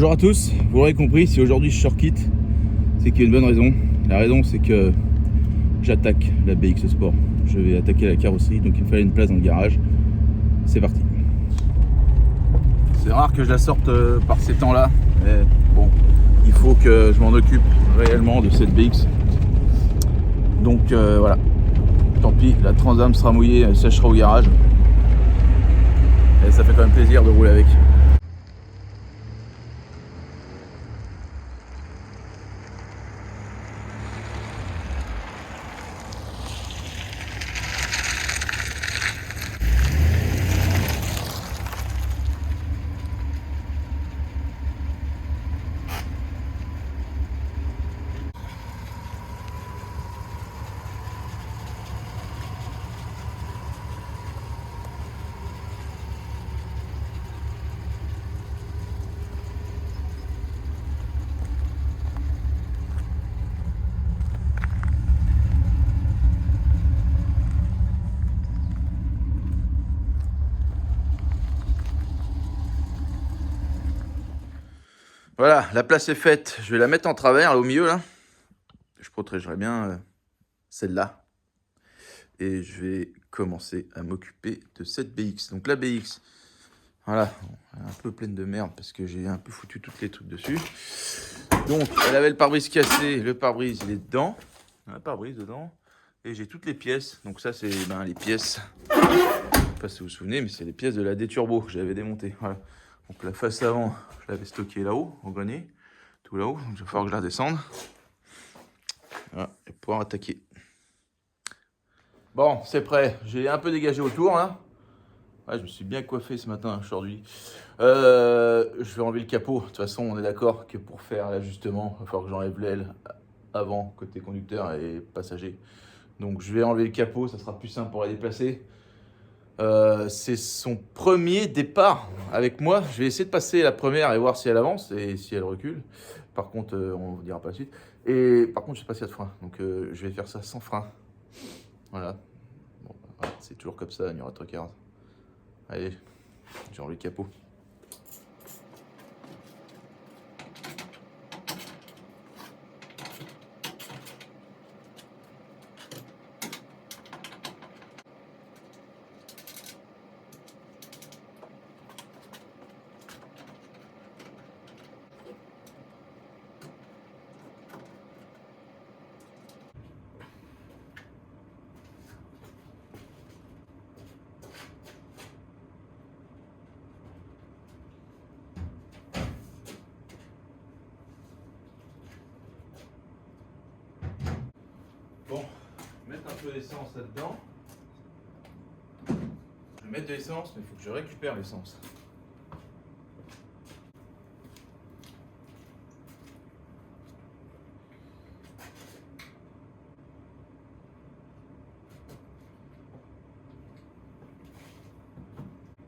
Bonjour à tous, vous l'aurez compris, si aujourd'hui je short-kit, c'est qu'il y a une bonne raison. La raison c'est que j'attaque la BX Sport. Je vais attaquer la carrosserie, donc il me fallait une place dans le garage. C'est parti. C'est rare que je la sorte par ces temps-là, mais bon, il faut que je m'en occupe réellement de cette BX. Donc voilà, tant pis, la Transam sera mouillée, elle sèchera au garage. Et ça fait quand même plaisir de rouler avec. Voilà, la place est faite. Je vais la mettre en travers, là, au milieu, là. Je protégerai bien celle-là. Et je vais commencer à m'occuper de cette BX. Donc la BX, voilà, elle est un peu pleine de merde parce que j'ai un peu foutu tous les trucs dessus. Donc, elle avait le pare-brise cassé. Le pare-brise, il est dedans. Il y a un pare-brise dedans. Et j'ai toutes les pièces. Donc ça, c'est les pièces. Je ne sais pas si vous vous souvenez, mais c'est les pièces de la D-Turbo que j'avais démontées. Voilà. Donc la face avant, je l'avais stockée là-haut, au grenier, tout là-haut. Donc il va falloir que je la descende. Voilà, et pouvoir attaquer. Bon, c'est prêt. J'ai un peu dégagé autour là. Ouais, je me suis bien coiffé ce matin, aujourd'hui. Je vais enlever le capot. De toute façon, on est d'accord que pour faire l'ajustement, il va falloir que j'enlève l'aile avant, côté conducteur et passager. Donc je vais enlever le capot, ça sera plus simple pour la déplacer. C'est son premier départ avec moi. Je vais essayer de passer la première et voir si elle avance et si elle recule. Par contre, on vous dira pas la suite. Et par contre, je sais pas s'il y a de frein. Donc je vais faire ça sans frein. Voilà. Bon, voilà, c'est toujours comme ça, il y aura trocard. Allez, j'ai enlevé le capot. Bon, mettre un peu d'essence là-dedans. Je vais mettre de l'essence, mais il faut que je récupère l'essence.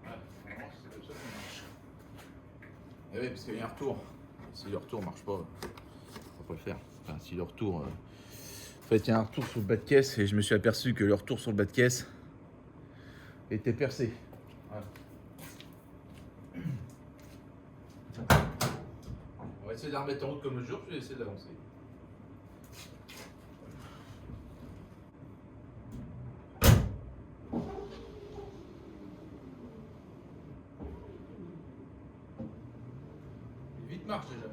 Voilà, c'est comme ça que ça marche. Et oui, parce qu'il y a un retour. Si le retour marche pas, on va pas le faire. Enfin, si le retour... En fait, il y a un retour sur le bas de caisse et je me suis aperçu que le retour sur le bas de caisse était percé. Voilà. On va essayer de la remettre en route comme le jour, je vais essayer d'avancer. Vite marche déjà.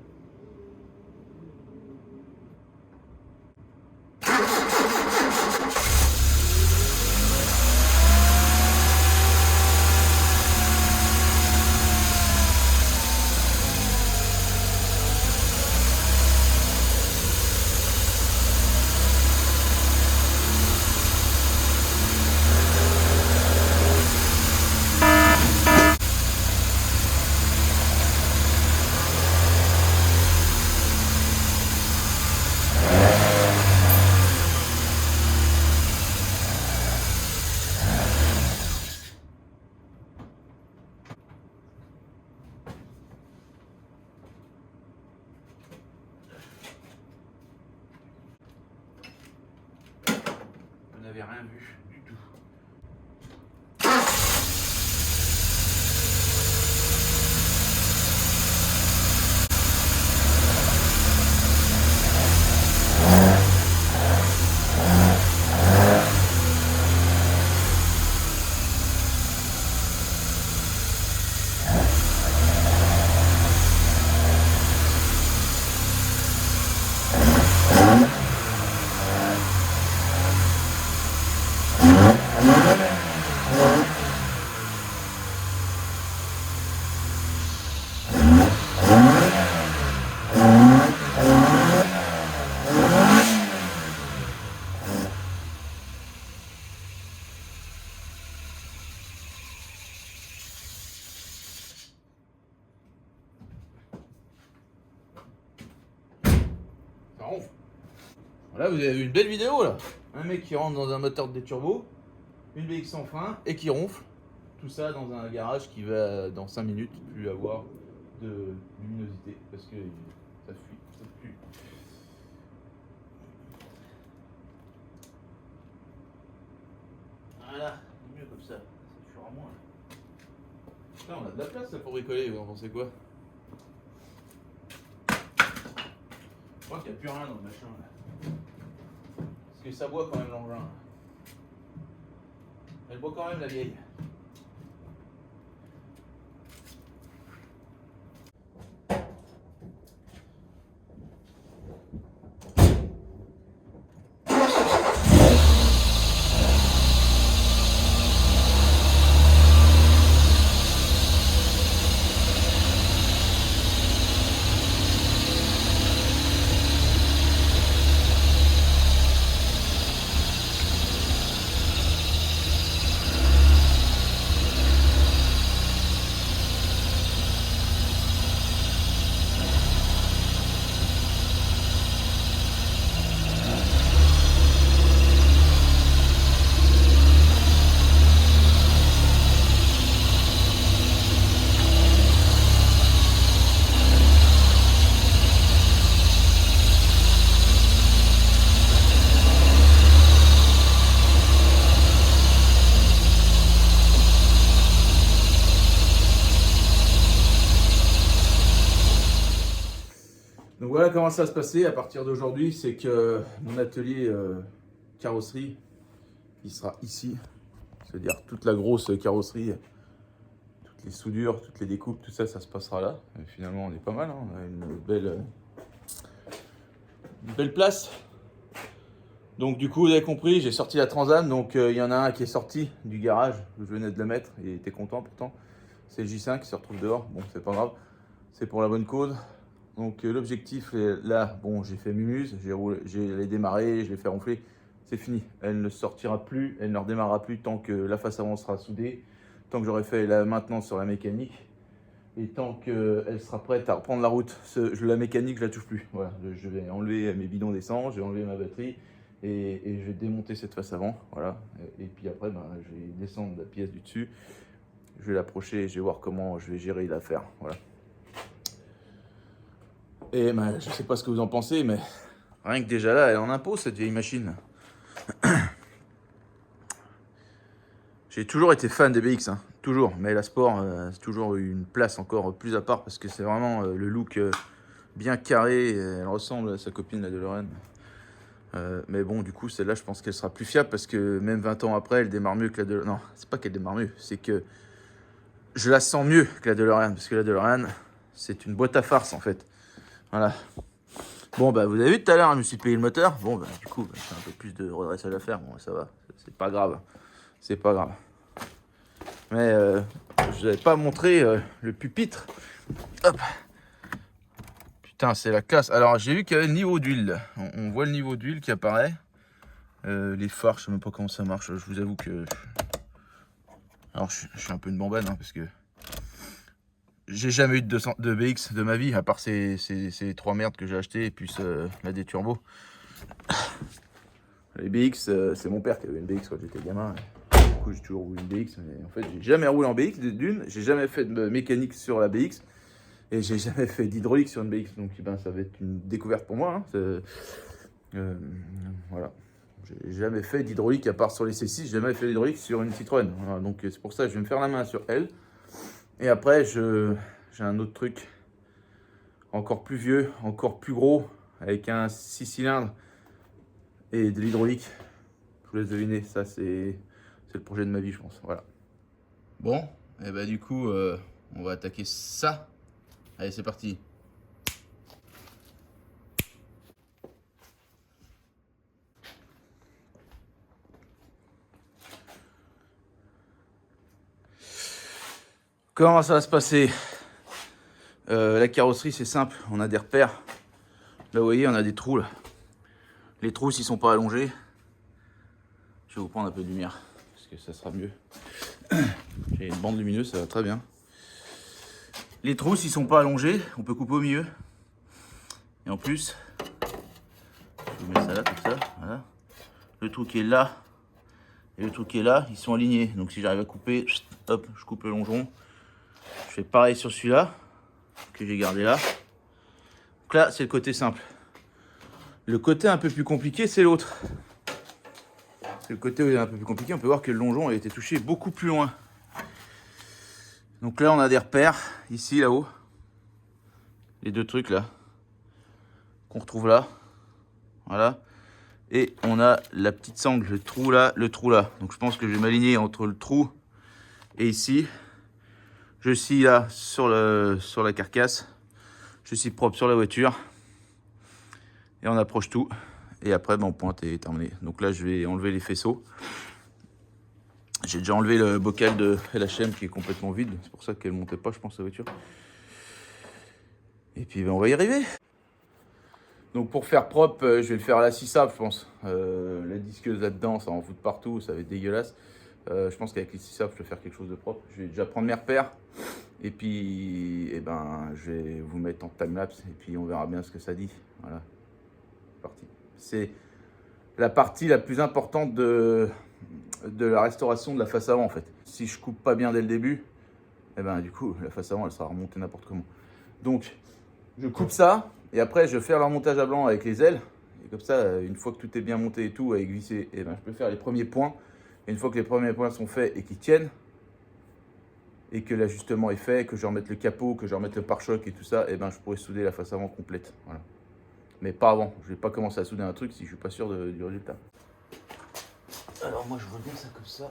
Vous n'avez rien vu du tout. Là, vous avez vu une belle vidéo là. Un mec qui rentre dans un moteur de turbo, une BX sans frein et qui ronfle. Tout ça dans un garage qui va dans 5 minutes plus avoir de luminosité parce que ça fuit, ça pue. Voilà, mieux comme ça fuira moins. Putain, on a de la place là pour bricoler, vous en pensez quoi? Je crois qu'il n'y a plus rien dans le machin là. Parce que ça boit quand même l'engin. Elle boit quand même la vieille. Donc voilà comment ça va se passer à partir d'aujourd'hui, c'est que mon atelier carrosserie, il sera ici. C'est-à-dire toute la grosse carrosserie, toutes les soudures, toutes les découpes, tout ça, ça se passera là. Et finalement, on est pas mal, hein, on a une belle place. Donc du coup, vous avez compris, j'ai sorti la Transam, donc il y en a un qui est sorti du garage, où je venais de le mettre, il était content pourtant. C'est le J5 qui se retrouve dehors, bon c'est pas grave, c'est pour la bonne cause. Donc l'objectif là, bon j'ai fait mumuse, j'ai démarré, je l'ai fait ronfler, c'est fini. Elle ne sortira plus, elle ne redémarrera plus tant que la face avant sera soudée, tant que j'aurai fait la maintenance sur la mécanique et tant qu'elle sera prête à reprendre la route. La mécanique, je la touche plus. Voilà, je vais enlever mes bidons d'essence, je vais enlever ma batterie et je vais démonter cette face avant. Voilà. Et puis après, je vais descendre la pièce du dessus, je vais l'approcher et je vais voir comment je vais gérer l'affaire. Voilà. Et je sais pas ce que vous en pensez, mais rien que déjà là, elle en impose cette vieille machine. J'ai toujours été fan des BX, hein, toujours. Mais la Sport, c'est toujours eu une place encore plus à part parce que c'est vraiment le look bien carré. Elle ressemble à sa copine, la DeLorean. Mais bon, du coup, celle-là, je pense qu'elle sera plus fiable parce que même 20 ans après, elle démarre mieux que la DeLorean. Non, c'est pas qu'elle démarre mieux, c'est que je la sens mieux que la DeLorean parce que la DeLorean, c'est une boîte à farce en fait. Voilà. Bon, vous avez vu tout à l'heure, je me suis payé le moteur. Bon, du coup, j'ai un peu plus de redressage à faire. Bon, ça va, c'est pas grave. C'est pas grave. Mais je n'avais pas montré le pupitre. Hop. Putain, c'est la classe. Alors, j'ai vu qu'il y avait le niveau d'huile. On voit le niveau d'huile qui apparaît. Les phares, je sais même pas comment ça marche. Je vous avoue que... Alors, je suis un peu une bambane, hein, parce que... J'ai jamais eu de BX de ma vie, à part ces 3 merdes que j'ai achetées et puis la D-Turbo. Les BX, c'est mon père qui avait une BX quand j'étais gamin. Du coup, j'ai toujours roulé une BX. Mais en fait, j'ai jamais roulé en BX d'une. J'ai jamais fait de mécanique sur la BX. Et j'ai jamais fait d'hydraulique sur une BX. Donc, ça va être une découverte pour moi. Hein. Voilà. J'ai jamais fait d'hydraulique à part sur les C6. J'ai jamais fait d'hydraulique sur une Citroën. Voilà. Donc, c'est pour ça que je vais me faire la main sur elle. Et après, j'ai un autre truc encore plus vieux, encore plus gros, avec un 6 cylindres et de l'hydraulique. Je vous laisse deviner, ça c'est le projet de ma vie, je pense. Voilà. Bon, et du coup, on va attaquer ça. Allez, c'est parti. Comment ça va se passer? La carrosserie, c'est simple, on a des repères. Là, vous voyez, on a des trous. Là. Les trous, s'ils sont pas allongés, je vais vous prendre un peu de lumière, parce que ça sera mieux. J'ai une bande lumineuse, ça va très bien. Les trous, s'ils sont pas allongés, on peut couper au milieu. Et en plus, je vous mets ça là, comme ça. le trou qui est là et le trou qui est là, ils sont alignés. Donc si j'arrive à couper, hop, je coupe le longeron. Je fais pareil sur celui-là, que j'ai gardé là. Donc là, c'est le côté simple. Le côté un peu plus compliqué, c'est l'autre. C'est le côté où il est un peu plus compliqué. On peut voir que le longeron a été touché beaucoup plus loin. Donc là, on a des repères, ici, là-haut. Les deux trucs là, qu'on retrouve là. Voilà. Et on a la petite sangle, le trou là, le trou là. Donc je pense que je vais m'aligner entre le trou et ici. Je scie là sur la carcasse. Je scie propre sur la voiture. Et on approche tout. Et après, on pointe et terminé. Donc là, je vais enlever les faisceaux. J'ai déjà enlevé le bocal de LHM qui est complètement vide. C'est pour ça qu'elle montait pas, je pense, la voiture. Et puis, on va y arriver. Donc pour faire propre, je vais le faire à la scie sable, je pense. La disqueuse là-dedans, ça en fout de partout, ça va être dégueulasse. Je pense qu'avec les scie sable, je vais faire quelque chose de propre. Je vais déjà prendre mes repères. Et puis, je vais vous mettre en timelapse. Et puis, on verra bien ce que ça dit. Voilà. C'est parti. C'est la partie la plus importante de la restauration de la face avant, en fait. Si je coupe pas bien dès le début, du coup, la face avant, elle sera remontée n'importe comment. Donc, je coupe ça. Et après, je vais faire le remontage à blanc avec les ailes. Et comme ça, une fois que tout est bien monté et tout, avec vissé, je peux faire les premiers points. Et une fois que les premiers points sont faits et qu'ils tiennent, et que l'ajustement est fait, que je remette le capot, que je remette le pare-choc et tout ça, je pourrais souder la face avant complète. Voilà. Mais pas avant. Je vais pas commencer à souder un truc si je suis pas sûr du résultat. Alors moi, je reviens ça comme ça.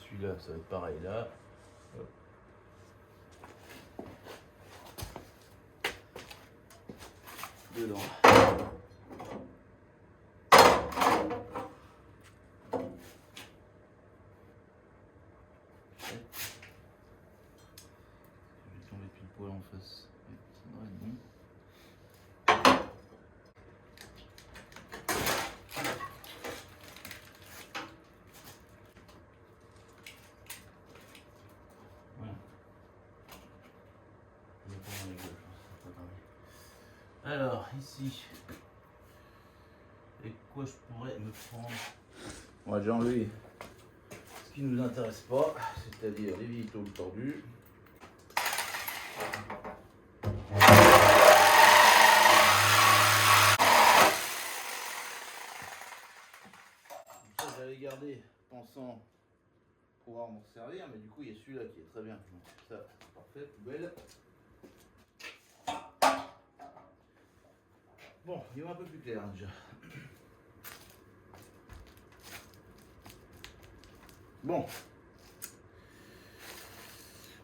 Celui-là, ça va être pareil là. Hop. Dedans. En face. Ouais, non. Voilà. Alors, ici, avec quoi je pourrais me prendre? On va déjà enlever ce qui ne nous intéresse pas, c'est-à-dire les vitaux tordus. J'avais gardé pensant pouvoir m'en servir, mais du coup il y a celui-là qui est très bien. Donc ça, c'est parfait, poubelle. Bon, il va un peu plus clair hein, déjà. Bon,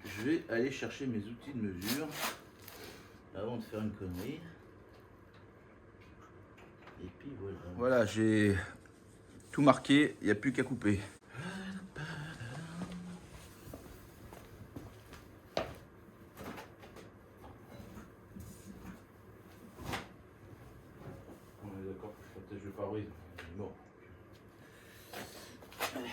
je vais aller chercher mes outils de mesure avant de faire une connerie. Et puis voilà. Voilà, j'ai tout marqué, il n'y a plus qu'à couper. On est d'accord que je protège le pare-brise. Bon. Allez.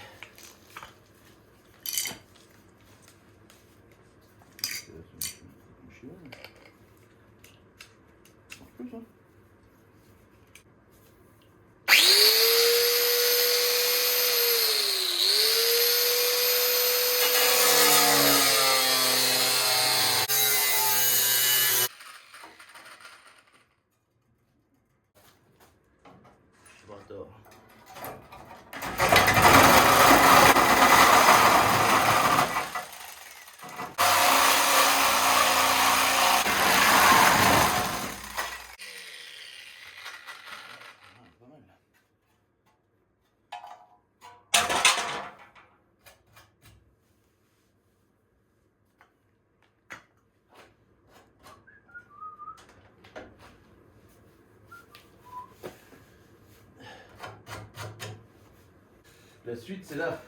La suite, c'est là. Là,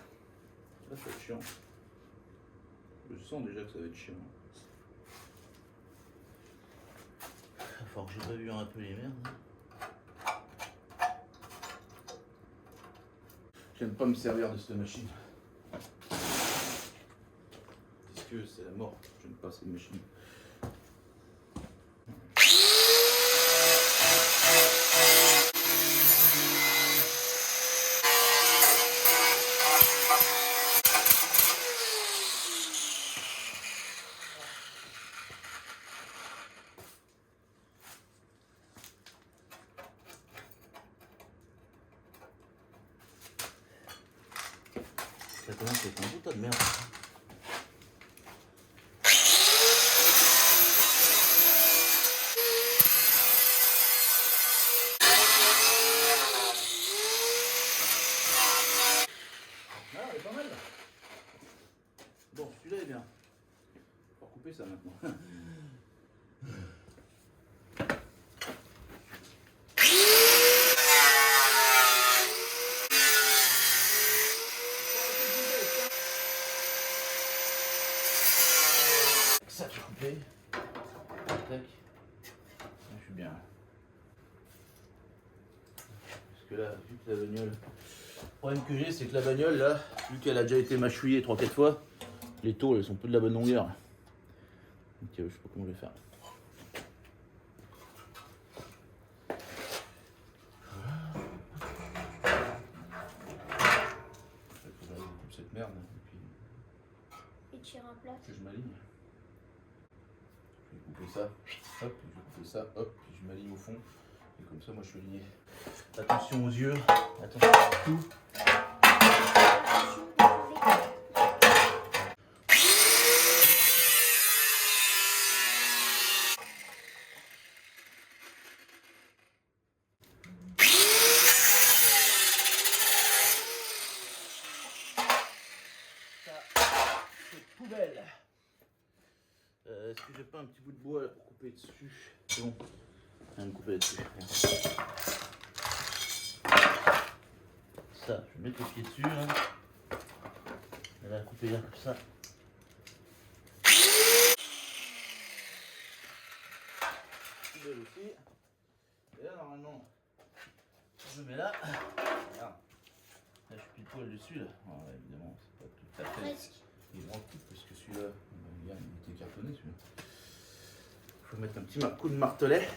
ça va être chiant. Je sens déjà que ça va être chiant. Il va falloir que je révure un peu les merdes. J'aime pas me servir de cette machine. Parce que c'est la mort. J'aime pas cette machine. Ça commence à être un beau tas de merde. Ah, elle est pas mal là. Bon, celui-là est bien. On va couper ça maintenant. Ça, tu coupé. Tac. Je suis bien. Parce que là, vu que la bagnole. Le problème que j'ai, c'est que la bagnole, là, vu qu'elle a déjà été mâchouillée 3-4 fois, les tôles, elles sont plus de la bonne longueur. Donc, je sais pas comment je vais faire. Il faudrait que je coupe cette merde. Et tu remplaces. Que je m'aligne. Je vais couper ça, hop, je vais couper ça, hop, puis je m'aligne au fond. Et comme ça, moi, je suis aligné. Attention aux yeux, attention à tout. C'est poubelle. Est-ce que j'ai pas un petit bout de bois là pour couper dessus? C'est bon. Je viens de couper dessus. Ça, je vais mettre le pied dessus. Là. Elle va couper là comme ça. Poubelle aussi. Et là, normalement, je mets là. Regarde. Là, je suis pile poil dessus là. Alors, évidemment, c'est pas tout à fait. Presque. Il est grand coup parce que celui-là, il était cartonné celui-là. Il faut mettre un petit coup de martelet.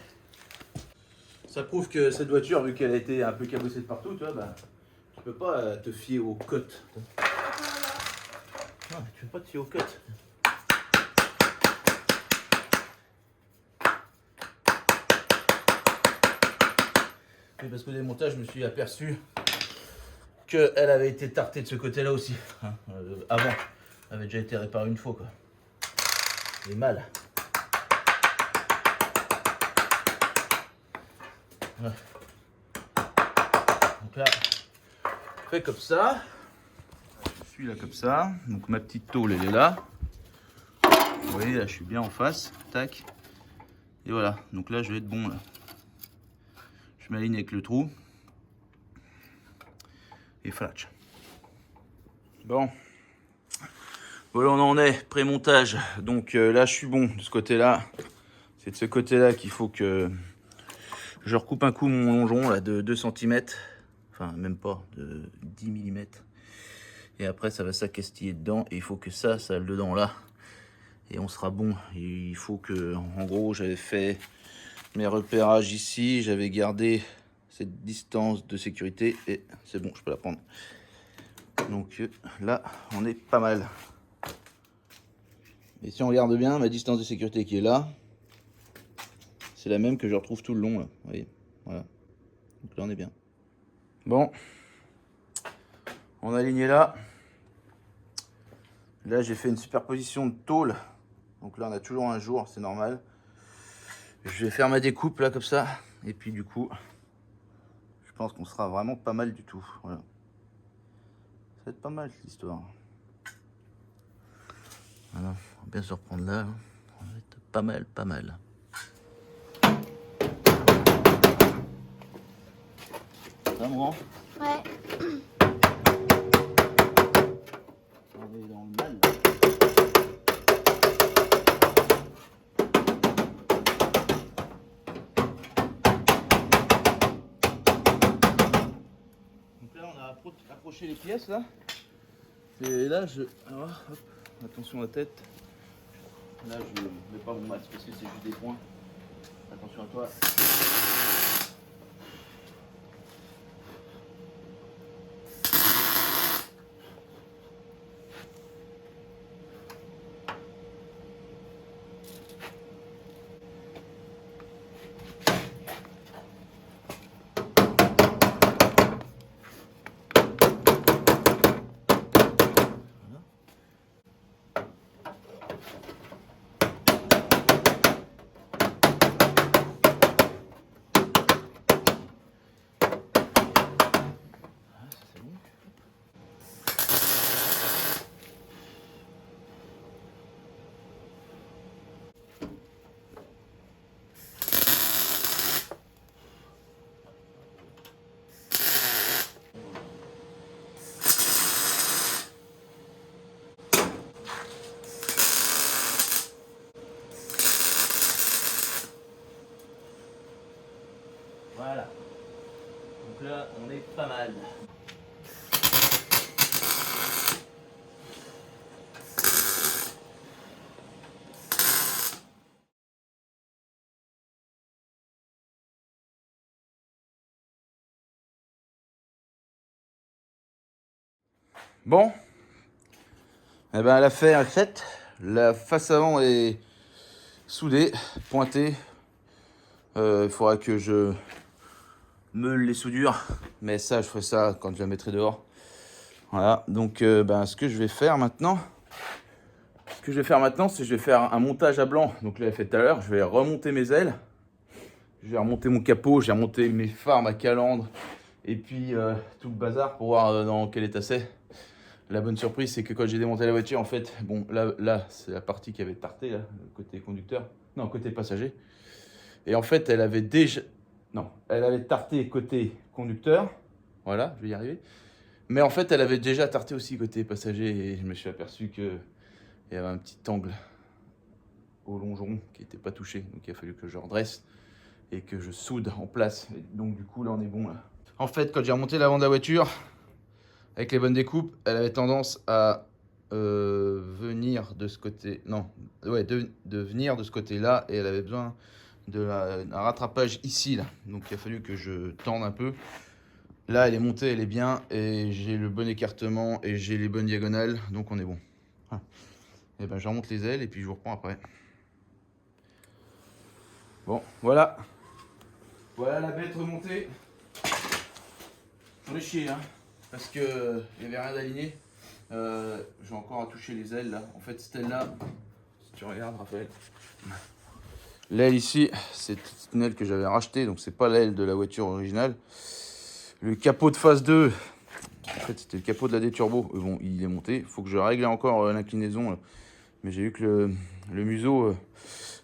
Ça prouve que cette voiture, vu qu'elle a été un peu cabossée de partout, tu vois, bah, tu peux pas te fier aux cotes. Non, tu peux pas te fier aux cotes. Et parce qu'au démontage, je me suis aperçu qu'elle avait été tartée de ce côté-là aussi. Hein, avant, elle avait déjà été réparée une fois, quoi. Et mal. Ouais. Donc là, je fais comme ça. Je suis là comme ça. Donc ma petite tôle, elle est là. Vous voyez, là, je suis bien en face. Tac. Et voilà. Donc là, je vais être bon, là. Je m'aligne avec le trou. Et flatch. Bon. Voilà, on en est. Pré-montage. Donc là, je suis bon de ce côté-là. C'est de ce côté-là qu'il faut que je recoupe un coup mon longeron là, de 2 cm. Enfin, même pas, de 10 mm. Et après, ça va s'accastiller dedans. Et il faut que ça aille dedans là. Et on sera bon. Et il faut que, en gros, j'avais fait mes repérages ici. J'avais gardé cette distance de sécurité. Et c'est bon, je peux la prendre. Donc là, on est pas mal. Et si on regarde bien, ma distance de sécurité qui est là, c'est la même que je retrouve tout le long. Là. Vous voyez, voilà. Donc là, on est bien. Bon. On a aligné là. Là, j'ai fait une superposition de tôle. Donc là, on a toujours un jour, c'est normal. Je vais faire ma découpe là, comme ça. Et puis du coup, je pense qu'on sera vraiment pas mal du tout. Voilà. Ça va être pas mal cette histoire. Voilà, on va bien se reprendre là. Ça va être pas mal, pas mal. Ça, mon grand? Ouais. On est dans le mal. Donc là, on a approché les pièces là. Et là, alors, hop, attention à la tête. Là, je ne mets pas mon masque parce que c'est juste des points. Attention à toi. Voilà. Donc là, on est pas mal. Bon, eh ben l'affaire est faite. La face avant est soudée, pointée. Il faudra que je meule les soudures, mais ça, je ferai ça quand je la mettrai dehors. Voilà, donc ce que je vais faire maintenant, c'est que je vais faire un montage à blanc. Donc là, fait tout à l'heure, je vais remonter mes ailes. Je vais remonter mon capot, j'ai remonté mes phares, ma calandre, et puis tout le bazar pour voir dans quel état c'est. La bonne surprise, c'est que quand j'ai démonté la voiture, en fait, bon, là c'est la partie qui avait tarté, là, le côté conducteur, non, côté passager. Et en fait, elle avait déjà, non, elle avait tarté côté conducteur, voilà, je vais y arriver. Mais en fait, elle avait déjà tarté aussi côté passager, et je me suis aperçu qu'il y avait un petit angle au longeron qui n'était pas touché. Donc il a fallu que je redresse et que je soude en place. Et donc du coup, là, on est bon, là. En fait, quand j'ai remonté l'avant de la voiture, avec les bonnes découpes, elle avait tendance à venir de ce côté. Non, ouais, de venir de ce côté-là, et elle avait besoin d'un rattrapage ici, là. Donc il a fallu que je tende un peu. Là, elle est montée, elle est bien, et j'ai le bon écartement et j'ai les bonnes diagonales, donc on est bon. Voilà. Et ben, je remonte les ailes et puis je vous reprends après. Bon, voilà. Voilà la bête remontée. J'en ai chié, hein, parce que il n'y avait rien d'aligné. J'ai encore à toucher les ailes là. En fait, celle-là, si tu regardes, Raphaël, l'aile ici, c'est une aile que j'avais rachetée, donc c'est pas l'aile de la voiture originale. Le capot de phase 2, en fait, c'était le capot de la D-Turbo. Bon, il est monté. Il faut que je règle encore l'inclinaison. Mais j'ai vu que le museau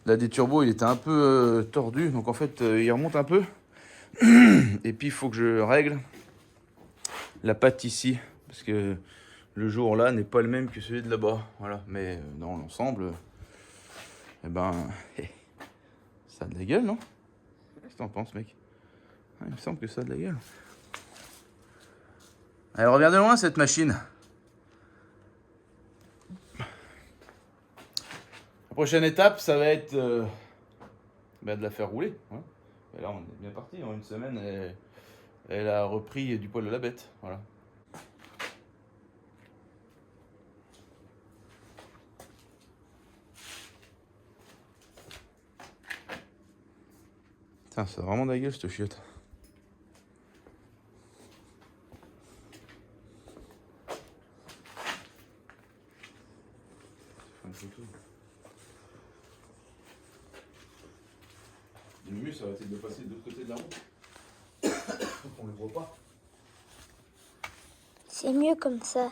de la D-Turbo, il était un peu tordu. Donc en fait, il remonte un peu. Et puis, il faut que je règle la patte ici. Parce que le jour là n'est pas le même que celui de là-bas. Voilà. Mais dans l'ensemble, eh ben, ça a de la gueule, non? Qu'est-ce que t'en penses, mec? Il me semble que ça a de la gueule. Elle revient de loin, cette machine. La prochaine étape, ça va être de la faire rouler. Hein. Et là, on est bien parti. En une semaine, elle a repris du poil de la bête. Voilà. Putain, ça a vraiment de la gueule, cette chiotte. Le mieux, ça va être de passer de l'autre côté de la route. On ne le voit pas. C'est mieux comme ça.